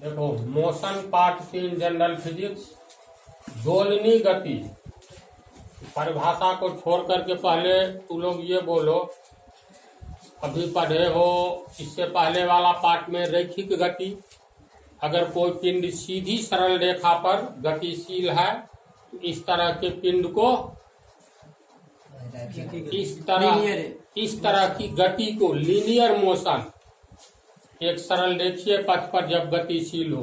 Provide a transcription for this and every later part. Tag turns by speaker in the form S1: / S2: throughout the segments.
S1: देखो, motion part 3 general physics, दोलनी गति। परिभाषा को छोड़ करके पहले तू लोग ये बोलो, अभी पढ़े हो इससे पहले वाला पार्ट में रैखिक गति। अगर कोई पिंड सीधी सरल रेखा पर गतिशील है तो इस तरह के पिंड को इस तरह की गति को लीनियर मोशन, एक सरल रेखीय पथ पर जब गतिशील हो,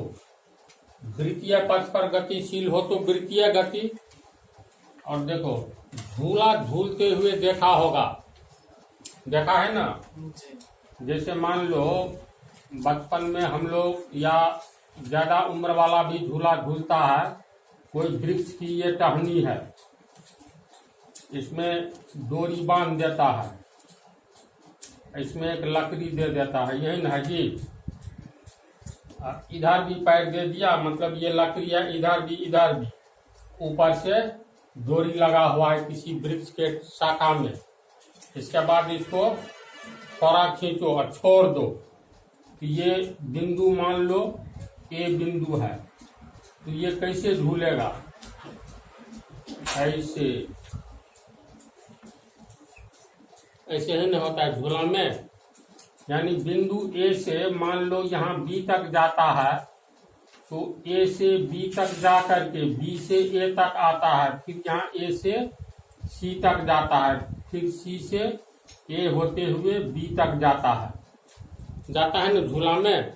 S1: वृत्तीय पथ पर गतिशील हो तो वृत्तीय गति। और देखो, झूला झूलते हुए देखा होगा, देखा है ना। जैसे मान लो बचपन में हम लोग या ज्यादा उम्र वाला भी झूला झूलता है। कोई वृक्ष की ये टहनी है, इसमें डोरी बांध देता है, इसमें एक लकड़ी दे देता है, यही ना है जी। इधर भी पैर दे दिया, मतलब ये लकड़ी है, इधर भी ऊपर से डोरी लगा हुआ है किसी वृक्ष के शाखा में। इसके बाद इसको थोड़ा खींचो और छोड़ दो तो ये बिंदु मान लो ए बिंदु है, तो ये कैसे झूलेगा? ऐसे ही नहीं होता है झूला में। यानी बिंदु ए से मान लो यहाँ बी तक जाता है, तो ए से बी तक जा करके बी से ए तक आता है, फिर यहाँ ए से सी तक जाता है, फिर सी से ए होते हुए बी तक जाता है ना झूला में।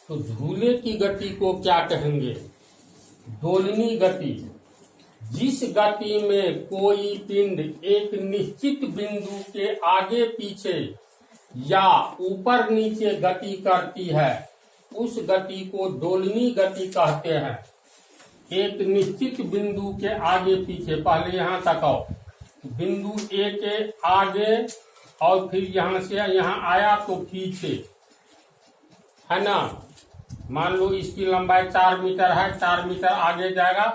S1: तो झूले की गति को क्या कहेंगे? दोलनी गति। जिस गति में कोई पिंड एक निश्चित बिंदु के आगे पीछे या ऊपर नीचे गति करती है, उस गति को दोलनी गति कहते हैं। एक निश्चित बिंदु के आगे पीछे, पहले यहाँ तक आओ, बिंदु ए के आगे और फिर यहाँ से यहाँ आया तो पीछे, है ना। मान लो इसकी लंबाई 4 मीटर है, 4 मीटर आगे जाएगा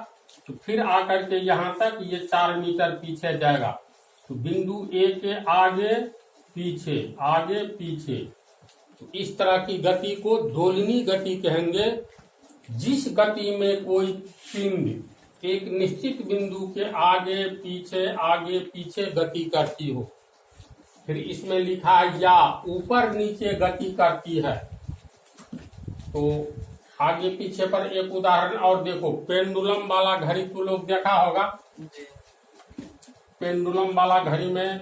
S1: तो फिर आकर के यहाँ तक ये 4 मीटर पीछे जाएगा। तो बिंदु ए के आगे पीछे, आगे पीछे, तो इस तरह की गति को दोलनी गति कहेंगे। जिस गति में कोई पिंड एक निश्चित बिंदु के आगे पीछे गति करती हो। फिर इसमें लिखा है या ऊपर नीचे गति करती है। तो आगे पीछे पर एक उदाहरण और देखो, पेंडुलम वाला घड़ी तो लोग देखा होगा। पेंडुलम वाला घड़ी में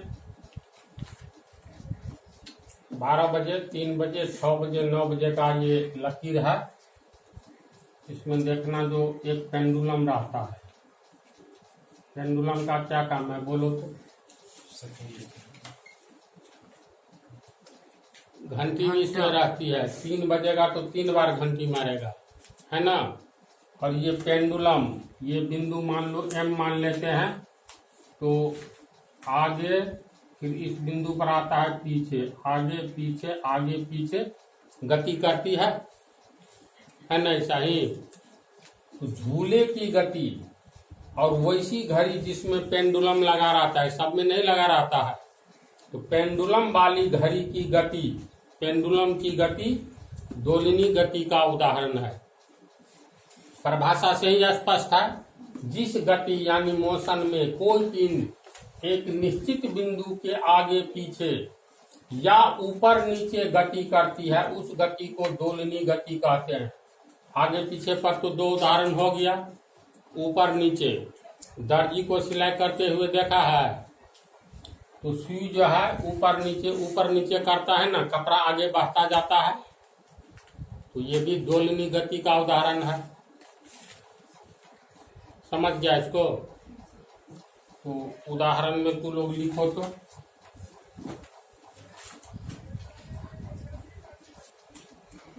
S1: 12 बजे, 3 बजे, 6 बजे, 9 बजे का ये लकीर है। इसमें देखना जो एक पेंडुलम रहता है। पेंडुलम का क्या काम है बोलो तो? घंटी भी इसमें रहती है, 3 बजेगा तो 3 बार घंटी मारेगा, है ना। और ये पेंडुलम, ये बिंदु मान लो एम मान लेते हैं, तो आगे फिर इस बिंदु पर आता है पीछे, आगे पीछे गति करती है ना। ऐसा ही तो झूले की गति और वैसी घड़ी जिसमें पेंडुलम लगा रहता है, सब में नहीं लगा रहता है, तो पेंडुलम वाली घड़ी की गति, पेंडुलम की गति दोलनी गति का उदाहरण है। परिभाषा से ही स्पष्ट है। जिस गति यानी मोशन में कोई पिंड एक निश्चित बिंदु के आगे पीछे या ऊपर नीचे गति करती है, उस गति को दोलनी गति कहते हैं। आगे पीछे पर तो 2 उदाहरण हो गया। ऊपर नीचे, दर्जी को सिलाई करते हुए देखा है, तो सुई जो है ऊपर नीचे करता है ना, कपड़ा आगे बढ़ता जाता है, तो ये भी दोलनी गति का उदाहरण है। समझ गया इसको? तो उदाहरण में तू लोग लिखो तो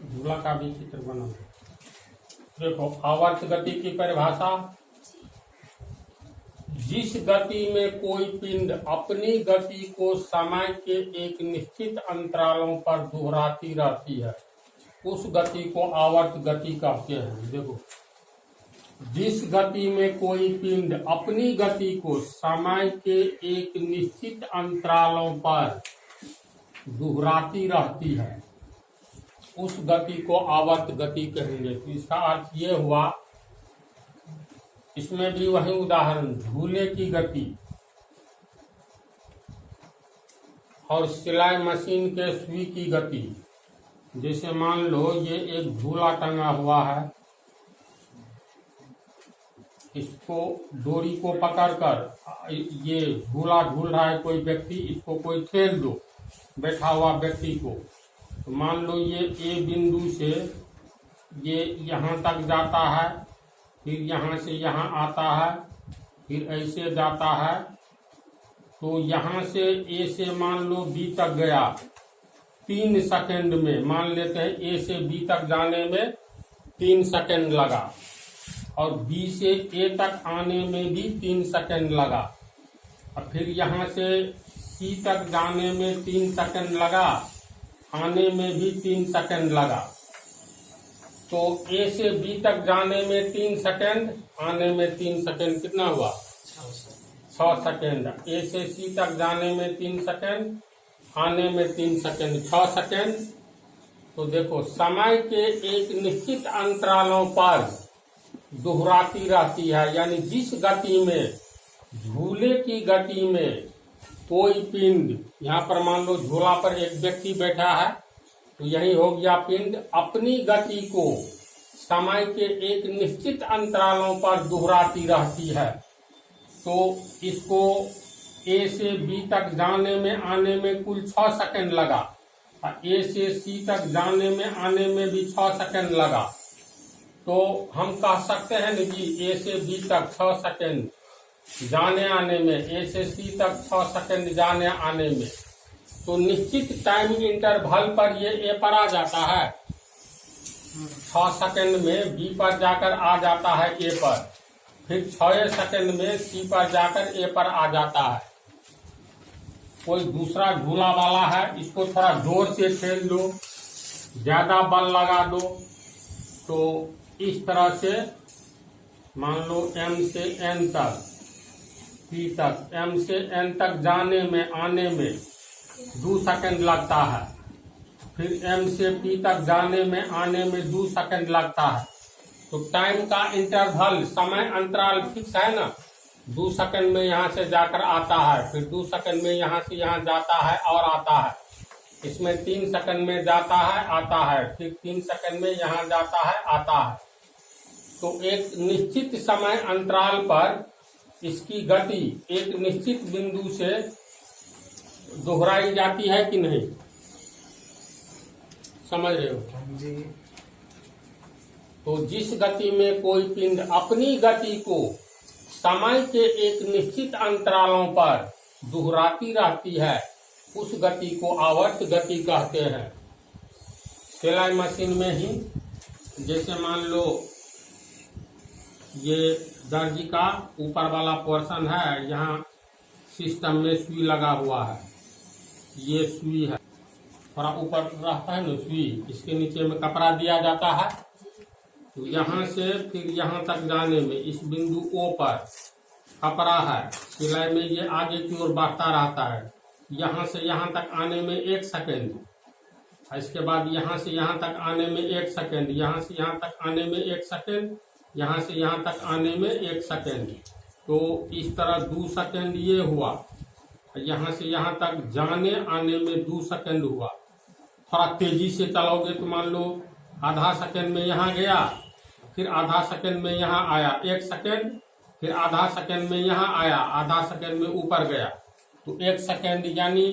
S1: झूला का भी चित्र बना। देखो, आवर्त गति की परिभाषा, जिस गति में कोई पिंड अपनी गति को समय के एक निश्चित अंतरालों पर दोहराती रहती है, उस गति को आवर्त गति कहते हैं। देखो, जिस गति में कोई पिंड अपनी गति को समय के एक निश्चित अंतरालों पर दोहराती रहती है, उस गति को आवर्त गति कहेंगे। तो इसका अर्थ ये हुआ, इसमें भी वही उदाहरण, झूले की गति और सिलाई मशीन के सुई की गति। जैसे मान लो ये एक झूला टंगा हुआ है, इसको डोरी को पकड़कर ये झूला झूल रहा है कोई व्यक्ति, इसको कोई ठेल दो बैठा हुआ व्यक्ति को। तो मान लो ये ए बिंदु से ये यहाँ तक जाता है, फिर यहाँ से यहाँ आता है, फिर ऐसे जाता है। तो यहाँ से ए से मान लो बी तक गया 3 सेकंड में, मान लेते हैं ए से बी तक जाने में 3 सेकंड लगा, और बी से ए तक आने में भी 3 सेकंड लगा, और फिर यहाँ से सी तक जाने में 3 सेकंड लगा, आने में भी 3 सेकंड लगा। तो ए से बी तक जाने में 3 सेकंड, आने में 3 सेकंड, कितना हुआ? 6 सेकंड। ए से सी तक जाने में 3 सेकंड, आने में 3 सेकंड, 6 सेकंड। तो देखो, समय के एक निश्चित अंतरालों पर दोहराती रहती है, यानी जिस गति में, झूले की गति में कोई पिंड, यहाँ पर मान लो झूला पर एक व्यक्ति बैठा है, तो यही हो गया पिंड, अपनी गति को समय के एक निश्चित अंतरालों पर दोहराती रहती है। तो इसको ए से बी तक जाने में आने में कुल 6 सेकंड लगा, और ए से सी तक जाने में आने में भी 6 सेकंड लगा। तो हम कह सकते हैं ना कि ए से बी तक 6 सेकंड जाने आने में, ए से सी तक 6 सेकंड जाने आने में। तो निश्चित टाइम इंटरवल पर ये ए पर आ जाता है, 6 सेकंड में बी पर जाकर आ जाता है ए पर, फिर 6 सेकंड में सी पर जाकर ए पर आ जाता है। कोई दूसरा झूला वाला है, इसको थोड़ा जोर से ठेल दो, ज्यादा बल लगा दो, तो इस तरह से मान लो एम से एन तक, पी तक, एम से एन तक जाने में आने में 2 सेकंड लगता है, फिर एम से पी तक जाने में आने में 2 सेकंड लगता है। तो टाइम का इंटरवल, समय अंतराल फिक्स है ना, 2 सेकंड में यहाँ से जाकर आता है, फिर 2 सेकंड में यहाँ से यहाँ जाता है और आता है। इसमें 3 सेकंड में जाता है, आता है, फिर 3 सेकंड में यहाँ जाता है, आता है। तो एक निश्चित समय अंतराल पर इसकी गति एक निश्चित बिंदु से दोहराई जाती है कि नहीं? समझ रहे हो जी? तो जिस गति में कोई पिंड अपनी गति को समय के एक निश्चित अंतरालों पर दोहराती रहती है, उस गति को आवर्त गति कहते हैं। सिलाई मशीन में ही जैसे मान लो ये दर्जी का ऊपर वाला पोर्शन है, यहाँ सिस्टम में सुई लगा हुआ है, ये सुई है, थोड़ा ऊपर रहता है ना सुई, इसके नीचे में कपड़ा दिया जाता है। तो यहाँ से फिर यहाँ तक जाने में इस बिंदु ओ पर कपड़ा है, सिलाई में ये आगे की ओर बढ़ता रहता है। यहाँ से यहाँ तक आने में 1 सेकंड, इसके बाद यहाँ से यहाँ तक आने में 1 सेकंड, यहाँ से यहाँ तक आने में 1 सेकंड, यहाँ से यहाँ तक आने में 1 सेकंड। तो इस तरह 2 सेकंड ये हुआ, यहाँ से यहाँ तक जाने आने में 2 सेकंड हुआ। थोड़ा तेजी से चलोगे तो मान लो आधा सेकंड में यहाँ गया, फिर आधा सेकंड में यहाँ आया 1 सेकंड, फिर आधा सेकंड में यहाँ आया, आधा सेकंड में ऊपर गया। तो 1 सेकंड यानी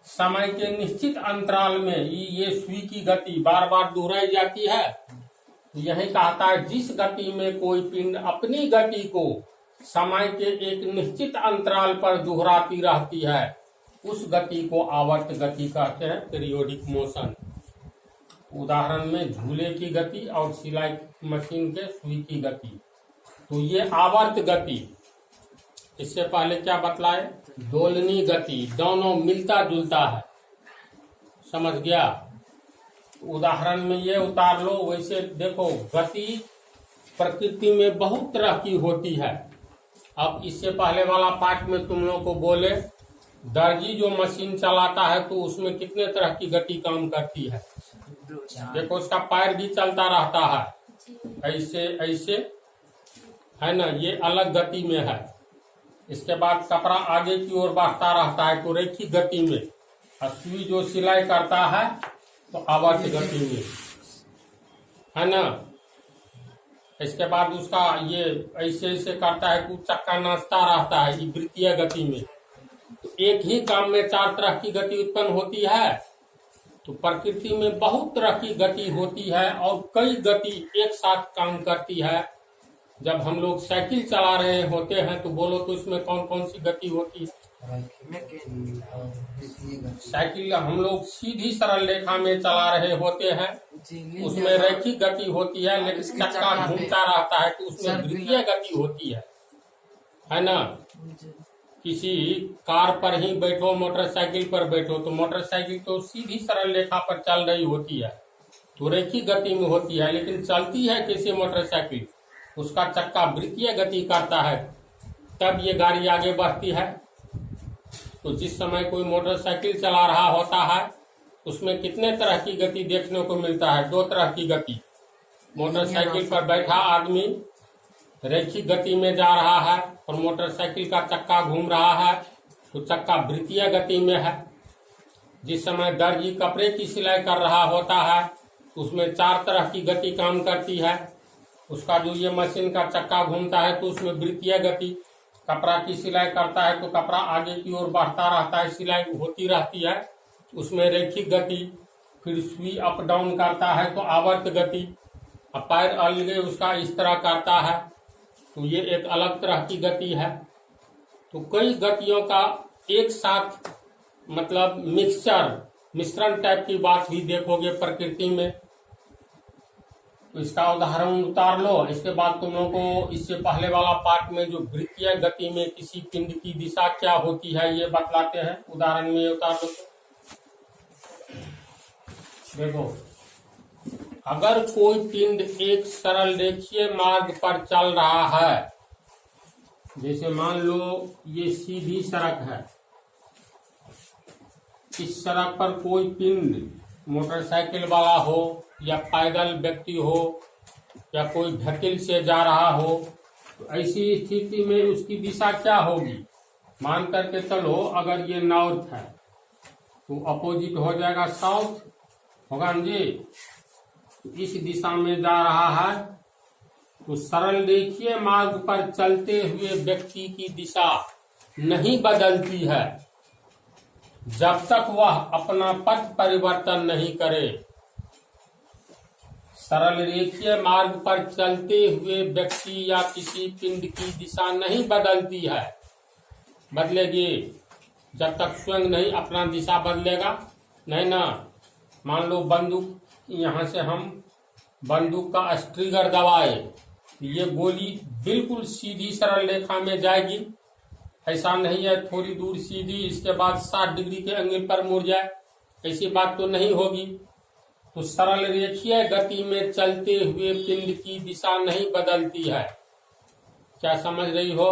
S1: समय के निश्चित अंतराल में ये सुई की गति बार बार दोहराई जाती है। यही कहता है जिस गति में कोई पिंड अपनी गति को समय के एक निश्चित अंतराल पर दोहराती रहती है, उस गति को आवर्त गति कहते हैं, पीरियोडिक मोशन। उदाहरण में झूले की गति और सिलाई मशीन के सुई की गति। तो ये आवर्त गति। इससे पहले क्या बतलाए? दोलनी गति, दोनों मिलता जुलता है। समझ गया? उदाहरण में ये उतार लो। वैसे देखो, गति प्रकृति में बहुत तरह की होती है। अब इससे पहले वाला पार्ट में तुम लोगों को बोले, दर्जी जो मशीन चलाता है तो उसमें कितने तरह की गति काम करती है? देखो उसका पैर भी चलता रहता है, ऐसे ऐसे, है ना, ये अलग गति में है। इसके बाद कपड़ा आगे की ओर बढ़ता रहता है तो रैखिक गति में, और सुई जो सिलाई करता है तो आवर्त गति में, है ना। इसके बाद उसका ये ऐसे ऐसे करता है तो चक्का नाचता रहता है, ये वृत्तीय गति में। तो एक ही काम में चार तरह की गति उत्पन्न होती है। तो प्रकृति में बहुत तरह की गति होती है और कई गति एक साथ काम करती है। जब हम लोग साइकिल चला रहे होते हैं तो बोलो तो इसमें कौन कौन सी गति होती है? साइकिल हम लोग सीधी सरल रेखा में चला रहे होते हैं, उसमें रैखिक गति होती है, लेकिन चक्का घूमता रहता है तो उसमें वृत्तीय गति होती है ना। किसी कार पर ही बैठो, मोटरसाइकिल पर बैठो, तो मोटरसाइकिल तो सीधी सरल रेखा पर चल रही होती है तो रैखिक गति में होती है, लेकिन चलती है कैसे मोटरसाइकिल? उसका चक्का वृत्तीय गति करता है, तब ये गाड़ी आगे बढ़ती है। तो जिस समय कोई मोटरसाइकिल चला रहा होता है उसमें कितने तरह की गति देखने को मिलता है? दो तरह की गति। मोटरसाइकिल पर बैठा आदमी रैखिक गति में जा रहा है और मोटरसाइकिल का चक्का घूम रहा है तो चक्का वृत्तीय गति में है। जिस समय दर्जी कपड़े की सिलाई कर रहा होता है उसमें चार तरह की गति काम करती है। उसका जो ये मशीन का चक्का घूमता है तो उसमें वृत्तीय गति, कपड़ा की सिलाई करता है तो कपड़ा आगे की ओर बढ़ता रहता है, सिलाई होती रहती है, उसमें रैखिक गति। फिर सुई अप डाउन करता है तो आवर्त गति। अब पैर अलगे उसका इस तरह करता है तो ये एक अलग तरह की गति है। तो कई गतियों का एक साथ मतलब मिश्रण टाइप की बात भी देखोगे प्रकृति में। तो इसका उदाहरण उतार लो। इसके बाद तुम लोगों को इससे पहले वाला पार्ट में जो वृत्तीय गति में किसी पिंड की दिशा क्या होती है ये बतलाते हैं। उदाहरण में उतार लो। देखो, अगर कोई पिंड एक सरल रेखीय मार्ग पर चल रहा है, जैसे मान लो ये सीधी सड़क है, इस सड़क पर कोई पिंड मोटरसाइकिल वाला हो या पैदल व्यक्ति हो या कोई व्हीकल से जा रहा हो, तो ऐसी स्थिति में उसकी दिशा क्या होगी? मान करके चलो अगर ये नॉर्थ है तो अपोजिट हो जाएगा साउथ, होगा ना जी। तो इस दिशा में जा रहा है तो सरल रेखीय मार्ग पर चलते हुए व्यक्ति की दिशा नहीं बदलती है जब तक वह अपना पथ परिवर्तन नहीं करे। सरल रेखीय मार्ग पर चलते हुए व्यक्ति या किसी पिंड की दिशा नहीं बदलती है, बदलेगी जब तक स्वयं नहीं अपना दिशा बदलेगा नहीं ना। मान लो बंदूक, यहाँ से हम बंदूक का ट्रिगर दबाए, ये गोली बिल्कुल सीधी सरल रेखा में जाएगी, ऐसा नहीं है थोड़ी दूर सीधी इसके बाद 60 डिग्री के एंगल पर मुड़ जाए, ऐसी बात तो नहीं होगी। तो सरल रेखीय गति में चलते हुए पिंड की दिशा नहीं बदलती है। क्या समझ रही हो?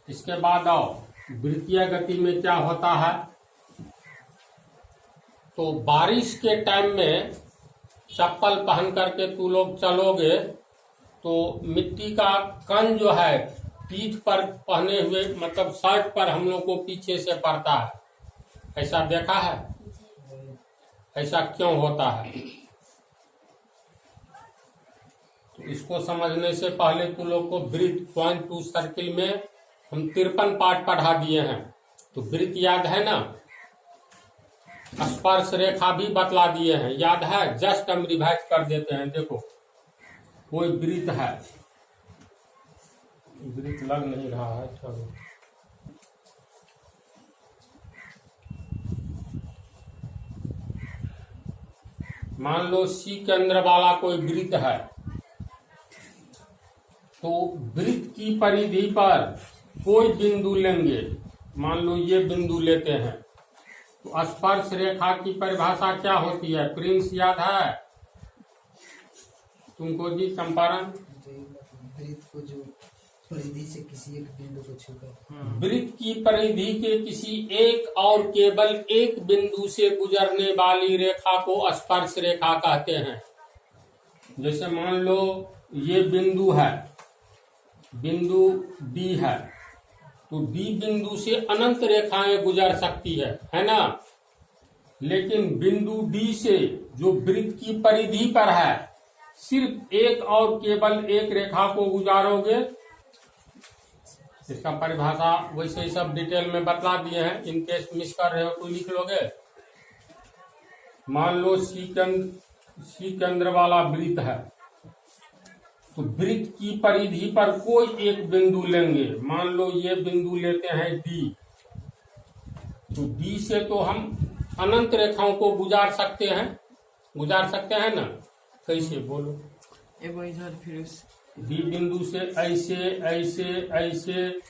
S1: इसके बाद आओ वृत्तीय गति में क्या होता है। तो बारिश के टाइम में चप्पल पहन करके तू लोग चलोगे तो मिट्टी का कण जो है पीठ पर पहने हुए मतलब शर्ट पर हम लोग को पीछे से पड़ता है, ऐसा देखा है? ऐसा क्यों होता है? तो इसको समझने से पहले तू लोग को वृत्त पॉइंट टू सर्किल में हम 53 पार्ट पढ़ा दिए हैं। तो वृत्त याद है ना, स्पर्श रेखा भी बतला दिए हैं, याद है? जस्ट हम रिवाइज कर देते हैं। देखो कोई वृत्त है, वृत्त लग नहीं रहा है, चलो मान लो सी केंद्र वाला कोई वृत्त है, तो वृत्त की परिधि पर कोई बिंदु लेंगे, मान लो ये बिंदु लेते हैं, तो स्पर्श रेखा की परिभाषा क्या होती है? प्रिंस याद है तुमको जी? चंपारण,
S2: वृत्त को जो परिधि से किसी एक बिंदु को छूकर।
S1: वृत्त की परिधि के किसी एक और केवल एक बिंदु से गुजरने वाली रेखा को स्पर्श रेखा कहते हैं। जैसे मान लो ये बिंदु है, बिंदु डी है, तो डी बिंदु से अनंत रेखाएं गुजर सकती है ना। लेकिन बिंदु डी से जो वृत्त की परिधि पर है, सिर्फ एक और केवल एक रेखा को गुजारोगे। इसका परिभाषा वैसे ही सब डिटेल में बतला दिए हैं, इनकेस मिस कर रहे हो तो लिख लोगे। मान लो सी केंद्र वाला वृत्त है, तो वृत्त की परिधि पर कोई एक बिंदु लेंगे। मान लो ये बिंदु लेते हैं डी, तो डी से तो हम अनंत रेखाओं को गुजार सकते हैं ना। कैसे बोलो?
S2: इधर फिर
S1: डी बिंदु से ऐसे ऐसे ऐसे,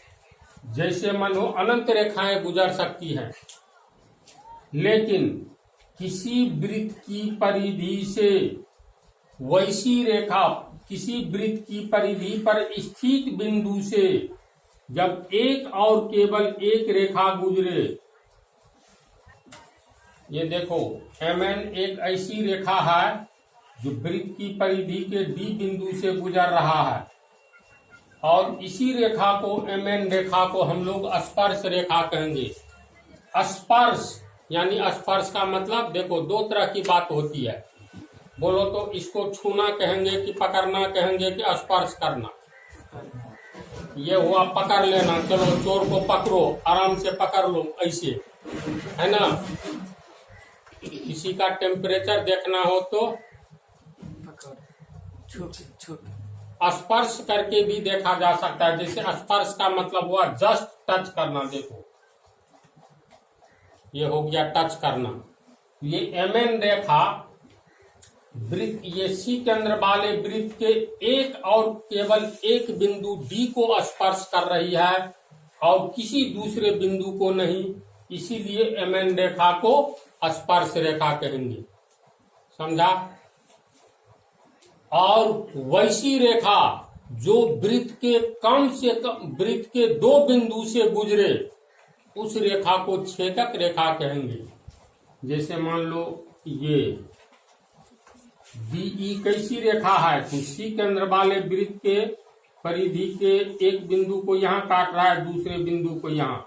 S1: जैसे मन हो अनंत रेखाएं गुजर सकती हैं। लेकिन किसी वृत्त की परिधि से वैसी रेखा किसी वृत्त की परिधि पर स्थित बिंदु से जब एक और केवल एक रेखा गुजरे, ये देखो MN एक ऐसी रेखा है जो वृत्त की परिधि के D बिंदु से गुजर रहा है, और इसी रेखा को MN रेखा को हम लोग स्पर्श रेखा कहेंगे। स्पर्श यानी स्पर्श का मतलब देखो दो तरह की बात होती है। बोलो तो इसको छूना कहेंगे कि पकड़ना कहेंगे कि स्पर्श करना। ये हुआ पकड़ लेना, चलो चोर को पकड़ो, आराम से पकड़ लो, ऐसे है ना। किसी का टेम्परेचर देखना हो तो स्पर्श करके भी देखा जा सकता है। जैसे स्पर्श का मतलब हुआ जस्ट टच करना, देखो ये हो गया टच करना। ये MN रेखा वृत्त, ये सी केंद्र वाले वृत्त के एक और केवल एक बिंदु D को स्पर्श कर रही है और किसी दूसरे बिंदु को नहीं, इसीलिए MN रेखा को स्पर्श रेखा कहेंगे। समझा? और वैसी रेखा जो वृत्त के कम से कम वृत्त के दो बिंदु से गुजरे, उस रेखा को छेदक रेखा कहेंगे। जैसे मान लो ये DE कैसी रेखा है, तो सी केंद्र वाले वृत्त के परिधि के एक बिंदु को यहाँ काट रहा है, दूसरे बिंदु को यहाँ।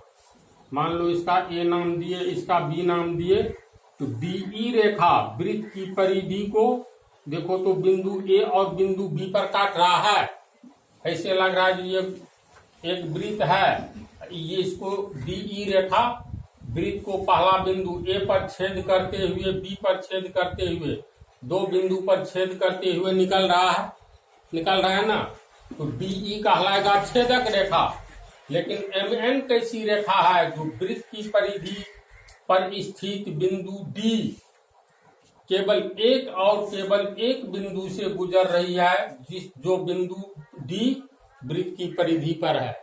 S1: मान लो इसका A नाम दिए, इसका B नाम दिए, तो DE रेखा वृत्त की परिधि को देखो तो बिंदु A और बिंदु B पर काट रहा है। ऐसे लग रहा है ये एक वृत्त है, ये इसको DE रेखा वृत्त को पहला बिंदु A पर छेद करते हुए B पर छेद करते हुए दो बिंदु पर छेद करते हुए निकल रहा है ना। तो DE कहलाएगा छेदक रेखा। लेकिन MN कैसी रेखा है, जो वृत्त की परिधि पर स्थित बिंदु D केवल एक और केवल एक बिंदु से गुजर रही है, जो बिंदु D वृत्त की परिधि पर है।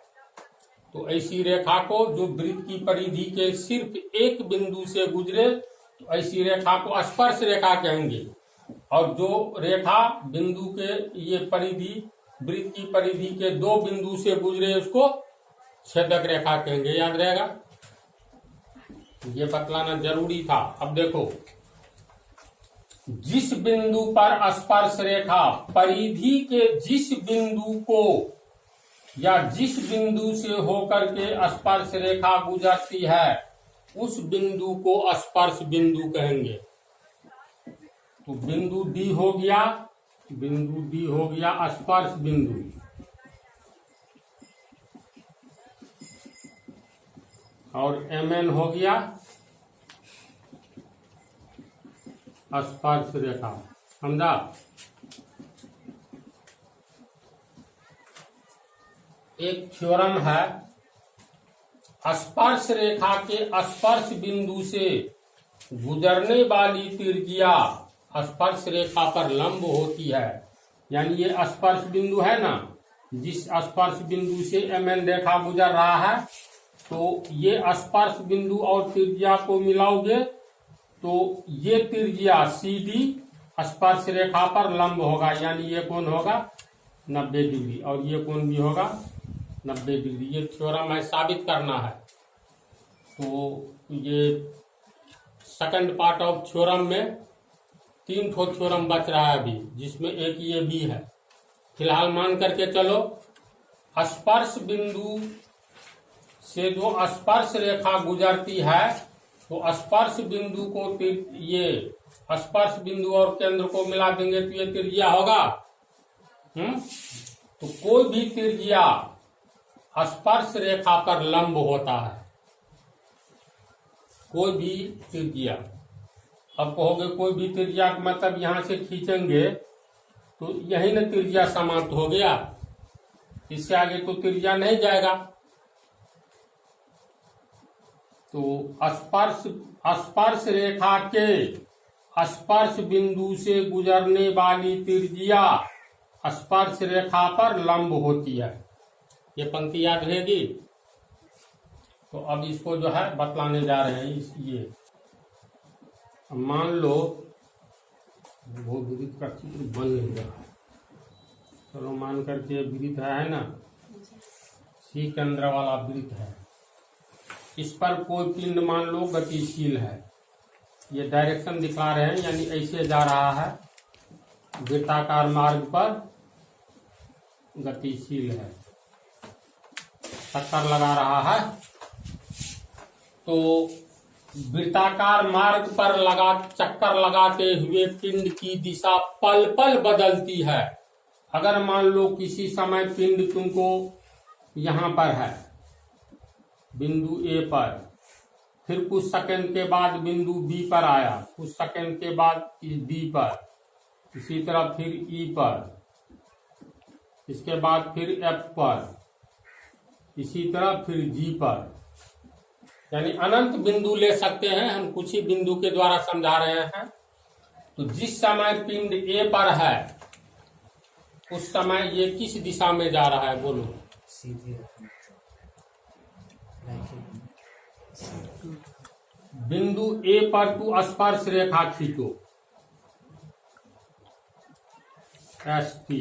S1: तो ऐसी रेखा को जो वृत्त की परिधि के सिर्फ एक बिंदु से गुजरे, तो ऐसी रेखा को स्पर्श रेखा कहेंगे। और जो रेखा बिंदु के ये परिधि वृत्त की परिधि के दो बिंदु से गुजरे, उसको छेदक रेखा कहेंगे। याद रहेगा, ये बतलाना जरूरी था। अब देखो, जिस बिंदु पर स्पर्श रेखा परिधि के जिस बिंदु को या जिस बिंदु से होकर के स्पर्श रेखा गुजरती है, उस बिंदु को स्पर्श बिंदु कहेंगे। तो बिंदु D हो गया स्पर्श बिंदु। और MN हो गया स्पर्श रेखा। समझा? एक थ्योरम है, स्पर्श रेखा के स्पर्श बिंदु से गुजरने वाली त्रिज्या स्पर्श रेखा पर लंब होती है। यानी ये स्पर्श बिंदु है ना, जिस स्पर्श बिंदु से MN रेखा गुजर रहा है, तो ये स्पर्श बिंदु और त्रिज्या को मिलाओगे तो ये त्रिज्या CD स्पर्श रेखा पर लंब होगा। यानी ये कोण होगा 90 डिग्री और ये कोण भी होगा 90 डिग्री। ये थ्योरम है, साबित करना है। तो ये सेकंड पार्ट ऑफ थ्योरम में 3 ठो थ्योरम बच रहा है अभी, जिसमें एक ये भी है। फिलहाल मान करके चलो, स्पर्श बिंदु से जो स्पर्श रेखा गुजरती है, तो स्पर्श बिंदु को ये स्पर्श बिंदु और केंद्र को मिला देंगे तो ये त्रिज्या होगा। तो कोई भी त्रिज्या स्पर्श रेखा पर लंब होता है, कोई भी त्रिज्या। अब कहोगे कोई भी त्रिज्या का मतलब यहां से खींचेंगे तो यही न त्रिज्या समाप्त हो गया, इससे आगे तो त्रिज्या नहीं जाएगा। तो स्पर्श रेखा के स्पर्श बिंदु से गुजरने वाली त्रिज्या स्पर्श रेखा पर लंब होती है। ये पंक्ति याद रहेगी। तो अब इसको जो है बतलाने जा रहे हैं। ये मान लो वो वृत्त का चित्र बन नहीं रहा, चलो मान करके वृत्त है ना, सी केंद्र वाला वृत्त है। इस पर कोई पिंड मान लो गतिशील है, ये डायरेक्शन दिखा रहे हैं, यानी ऐसे जा रहा है, वृत्ताकार मार्ग पर गतिशील है, चक्कर लगा रहा है। तो वृत्ताकार मार्ग पर चक्कर लगाते हुए पिंड की दिशा पल पल बदलती है। अगर मान लो किसी समय पिंड तुमको यहां पर है, बिंदु ए पर, फिर कुछ सेकंड के बाद बिंदु बी पर आया, कुछ सेकंड के बाद डी पर, इसी तरह फिर ई पर, इसके बाद फिर एफ पर, इसी तरह फिर जी पर, यानी अनंत बिंदु ले सकते हैं। हम कुछ ही बिंदु के द्वारा समझा रहे हैं। तो जिस समय पिंड ए पर है उस समय ये किस दिशा में जा रहा है, बोलो?
S2: सीधे।
S1: बिंदु ए पर तू स्पर्श रेखा खींचो, ST।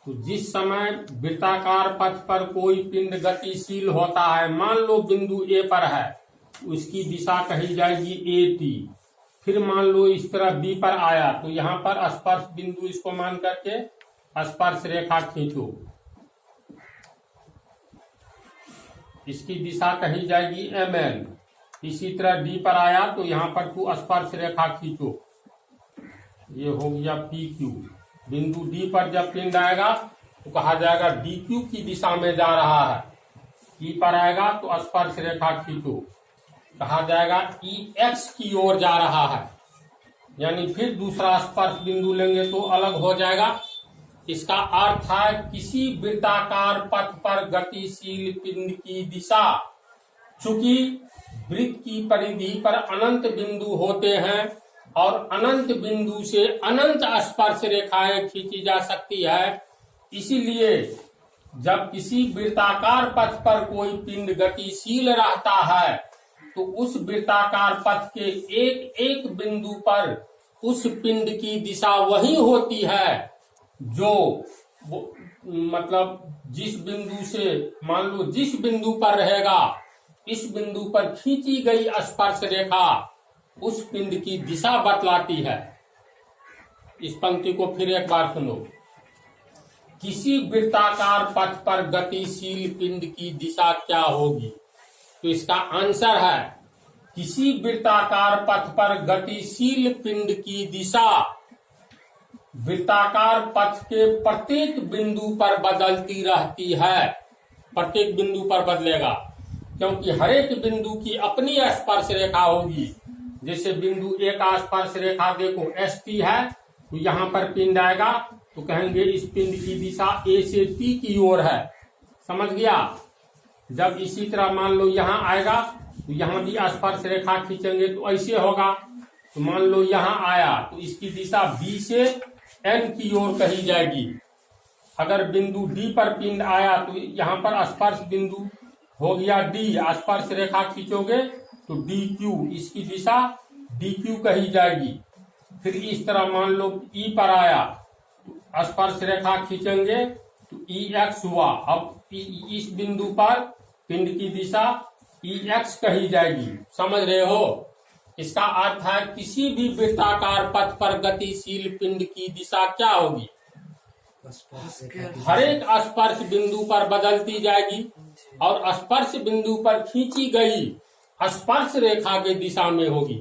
S1: तो जिस समय वृत्ताकार पथ पर कोई पिंड गतिशील होता है, मान लो बिंदु ए पर है, उसकी दिशा कही जाएगी AT। फिर मान लो इस तरह बी पर आया, तो यहाँ पर स्पर्श बिंदु इसको मान करके स्पर्श रेखा खींचो, इसकी दिशा कही जाएगी ML। इसी तरह डी पर आया तो यहाँ पर तू स्पर्श रेखा खींचो, ये हो गया PQ। बिंदु डी पर जब पिंड आएगा तो कहा जाएगा DQ की दिशा में जा रहा है। ई पर आएगा तो स्पर्श रेखा खींचो, कहा जाएगा EX की ओर जा रहा है। यानी फिर दूसरा स्पर्श बिंदु लेंगे तो अलग हो जाएगा। इसका अर्थ है किसी वृत्ताकार पथ पर गतिशील पिंड की दिशा, चूंकि वृत्त की परिधि पर अनंत बिंदु होते हैं और अनंत बिंदु से अनंत स्पर्श रेखाएं खींची जा सकती है, इसीलिए जब किसी वृत्ताकार पथ पर कोई पिंड गतिशील रहता है तो उस वृत्ताकार पथ के एक एक बिंदु पर उस पिंड की दिशा वही होती है जो मतलब जिस बिंदु से, मान लो जिस बिंदु पर रहेगा, इस बिंदु पर खींची गई स्पर्श रेखा उस पिंड की दिशा बतलाती है। इस पंक्ति को फिर एक बार सुनो। किसी वृत्ताकार पथ पर गतिशील पिंड की दिशा क्या होगी? तो इसका आंसर है किसी वृत्ताकार पथ पर गतिशील पिंड की दिशा वृत्ताकार पथ के प्रत्येक बिंदु पर बदलती रहती है। प्रत्येक बिंदु पर बदलेगा, क्योंकि हर एक बिंदु की अपनी स्पर्श रेखा होगी। जैसे बिंदु ए का स्पर्श रेखा देखो ST है, तो यहाँ पर पिंड आएगा तो कहेंगे इस पिंड की दिशा A से T की ओर है। समझ गया? जब इसी तरह मान लो यहाँ आएगा तो यहाँ भी स्पर्श रेखा खींचेंगे तो ऐसे होगा। तो मान लो यहाँ आया तो इसकी दिशा B से N की ओर कही जाएगी। अगर बिंदु D पर पिंड आया तो यहाँ पर स्पर्श बिंदु हो गया D, स्पर्श रेखा खींचोगे तो DQ, इसकी दिशा DQ कही जाएगी। फिर इस तरह मान लो E पर आया तो स्पर्श रेखा खींचेंगे ई एक्स हुआ। अब इस बिंदु पर पिंड की दिशा ई एक्स कही जाएगी, समझ रहे हो। इसका अर्थ है किसी भी वृत्ताकार पथ पर गतिशील पिंड की दिशा क्या होगी,
S2: स्पर्श रेखा
S1: हर एक स्पर्श बिंदु पर बदलती जाएगी और स्पर्श बिंदु पर खींची गई स्पर्श रेखा की दिशा में होगी।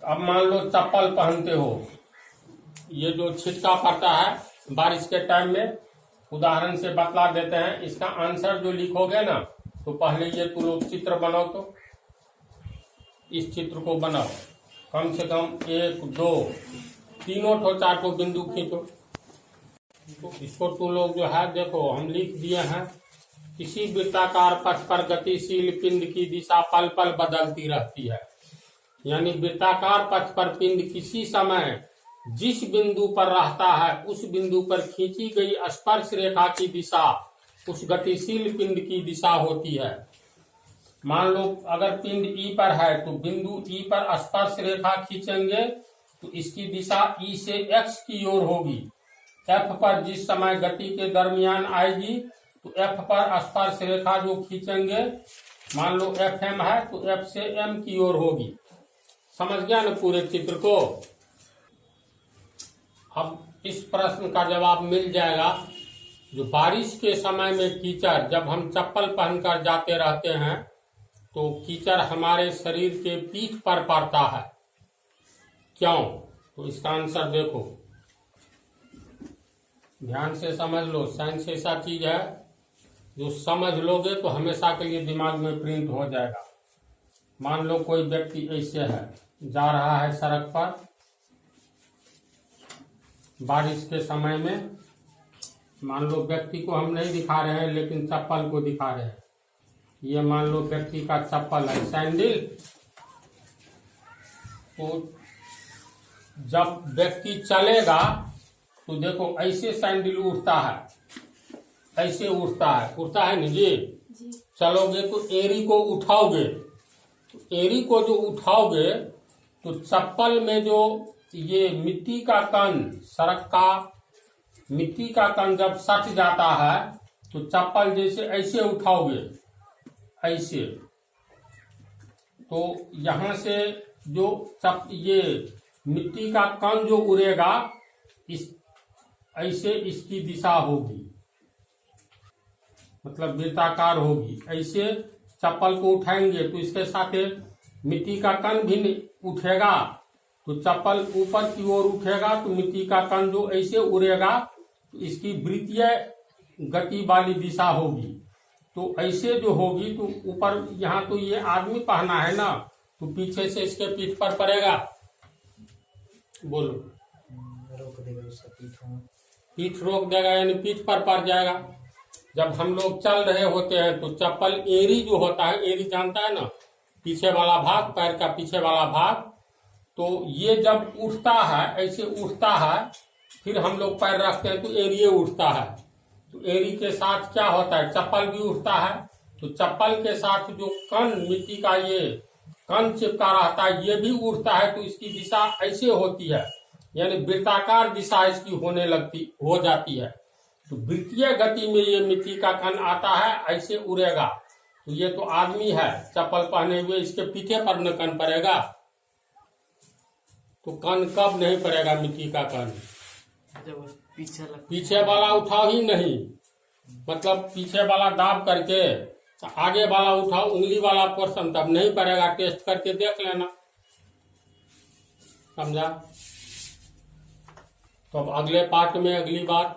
S1: अब मान लो चप्पल पहनते हो, ये जो छिटका पड़ता है बारिश के टाइम में, उदाहरण से बतला देते हैं। इसका आंसर जो लिखोगे ना, तो पहले ये तुम लोग चित्र बनाओ। तो इस चित्र को बनाओ, कम से कम 1 2 3 ठो 4 ठो बिंदु खींचो। तो इसको तुम लोग जो है देखो, हम लिख दिए हैं किसी वृत्ताकार पथ पर गतिशील पिंड की दिशा पल पल बदलती रहती है। यानी वृत्ताकार पथ पर पिंड किसी समय जिस बिंदु पर रहता है उस बिंदु पर खींची गई स्पर्श रेखा की दिशा उस गतिशील पिंड की दिशा होती है। मान लो अगर पिंड ई पर है तो बिंदु ई पर स्पर्श रेखा खींचेंगे तो इसकी दिशा ई से एक्स की ओर होगी। एफ पर जिस समय गति के दरमियान आएगी तो एफ पर स्पर्श रेखा जो खींचेंगे, मान लो एफ एम है तो एफ से एम की ओर होगी। समझ गया ना पूरे चित्र को। अब इस प्रश्न का जवाब मिल जाएगा। जो बारिश के समय में कीचड़, जब हम चप्पल पहनकर जाते रहते हैं तो कीचड़ हमारे शरीर के पीठ पर पड़ता है, क्यों? तो इसका आंसर देखो, ध्यान से समझ लो। साइंस ऐसा चीज है जो समझ लोगे तो हमेशा के लिए दिमाग में प्रिंट हो जाएगा। मान लो कोई व्यक्ति ऐसे है, जा रहा है सड़क पर बारिश के समय में। मान लो व्यक्ति को हम नहीं दिखा रहे हैं लेकिन चप्पल को दिखा रहे हैं। ये मान लो व्यक्ति का चप्पल है, सैंडल। तो जब व्यक्ति चलेगा तो देखो ऐसे सैंडल उठता है, ऐसे उठता है ना जी। चलोगे तो एड़ी को उठाओगे, तो एड़ी को जो उठाओगे तो चप्पल में जो ये मिट्टी का कण, सड़क का मिट्टी का कण जब सट जाता है तो चप्पल जैसे ऐसे उठाओगे, ऐसे, तो यहां से जो ये मिट्टी का कण जो उड़ेगा इस ऐसे इसकी दिशा होगी, मतलब वृत्ताकार होगी। ऐसे चप्पल को उठाएंगे तो इसके साथ मिट्टी का कण भी उठेगा, तो चप्पल ऊपर की ओर उठेगा तो मिट्टी का कण जो ऐसे उड़ेगा तो इसकी वृत्तीय गति वाली दिशा होगी। तो ऐसे जो होगी तो ऊपर, यहाँ तो ये आदमी पहना है ना, तो पीछे से इसके पीठ पर पड़ेगा। बोलो,
S2: रोक देगा उसका पीठ।
S1: पीठ रोक देगा यानी पीठ पर पड़ जाएगा। जब हम लोग चल रहे होते हैं तो चप्पल एड़ी जो होता है, एड़ी जानता है ना, पीछे वाला भाग, पैर का पीछे वाला भाग, तो ये जब उठता है, ऐसे उठता है, फिर हम लोग पैर रखते हैं तो एड़िए उठता है। तो एड़ी के साथ क्या होता है, चप्पल भी उठता है। तो चप्पल के साथ जो कण, मिट्टी का ये कण चिपका रहता है, ये भी उठता है। तो इसकी दिशा ऐसे होती है, यानी वृत्ताकार दिशा इसकी हो जाती है। तो वृत्तीय गति में ये मिट्टी का कण आता है, ऐसे उड़ेगा। तो ये तो आदमी है चप्पल पहने हुए, इसके पीछे पर न कण पड़ेगा। तो कण कब नहीं पड़ेगा मिट्टी का कण,
S2: जब
S1: पीछे वाला उठाओ ही नहीं, मतलब पीछे वाला दाब करके आगे वाला उठाओ, उंगली वाला पोर्शन, तब नहीं पड़ेगा। टेस्ट करके देख लेना, समझा। तो अब अगले पार्ट में अगली बार